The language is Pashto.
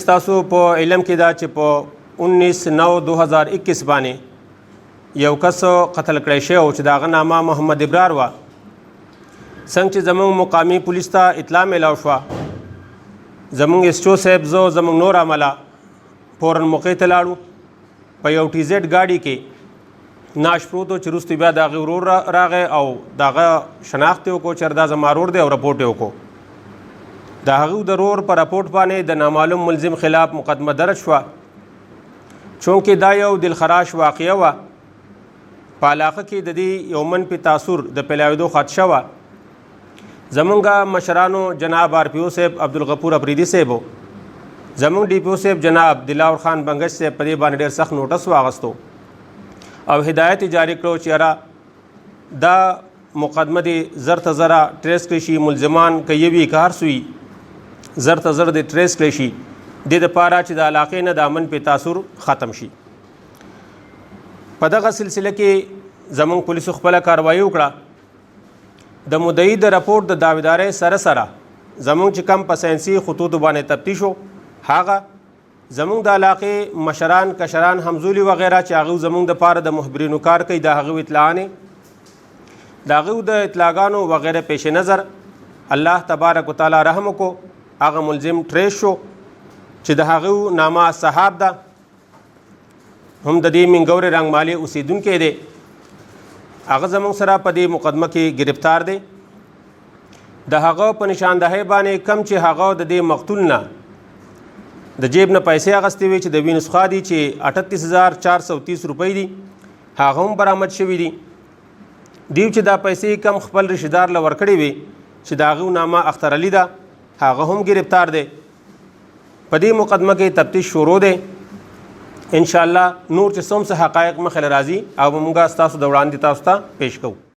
ستاسو په علم کې دا چې په 19/9/2021 باندې یو کس قتل کړی شوی او چې د هغه نامه محمد ابرار وه. څنګه چې زموږ مقامي پولیس ته اطلاع میلاو شوه، زموږ ایسچو صاحب زه زموږ نور عمله فوراً موقع ته لاړو. په یو ټي زیډ ګاډي کې ناش پروت و چې وروسته بیا د هغې ورور راغی او د هغه شناخت یې وکړو چې دا زما ورور دی او رپورټ یې وکړو. د هغه د ورور په رپورټ باندې د نامعلوم ملزم خلاف مقدمه درج شوه. چونکې دا یو دلخراش واقعه وه، په علاقه کې د دې یو منفي تاثر د پیلاوېدو خدشه وه. زمونږ مشرانو جناب آر پی او صاحب عبدالغفور افریدي صاحب، زمونږ ډي پی او صاحب جناب دلاور خان بنگش صاحب په دې باندې ډېر سخت نوټس واغستو او هدایت جاری کړو چې یاره دا مقدمه دې زر ته زره ټریس کړی شي، ملزمان که یوي که هر سوي زر ته زر دې ټریس کړی شي، دې دپاره چې د علاقې نه د امن په تاثر ختم شي. په دغه سلسله کې زمونږ پولیسو خپله کاروایي وکړه. د مدعي د رپورټ د دعویدارۍ سره سره زمونږ چې کم په ساینسي خطوطو باندې تفتیش و، هغه زمونږ د علاقې مشران کشران همزولي وغیره چې هغوی زمونږ دپاره د محبرینو کار کوي، د هغوی اطلاعانې د هغوی د اطلاعګانو وغیره پیش نظر الله تبارک وتعالی رحم وکړو، هغه ملزم ټریس شو چې د هغوی نامه صحاب ده، هم د دې منګورې رنګمالي اوسیدونکی دی. هغه زموږ سره په دې مقدمه کې گرفتار دی. د هغه په نشاندهۍ باندې کم چې هغه د دې مقتول نه د جیب نه پیسې اخیستې وي چې د وینو څخه دي چې 38,430 روپۍ دي، هغه هم برآمد شوي دي. دیو چې دا پیسې کم خپل رشتهدار له ورکړې وي چې د هغوی نامه اختر علي ده، هغه هم گرفتار دی. په دې مقدمه کې تفتیش شروع دی. انشاءالله نور چې څوم څه حقایق مخې له راځي او موږ ستاسو د وړاندې تاسو ته پیش کوو.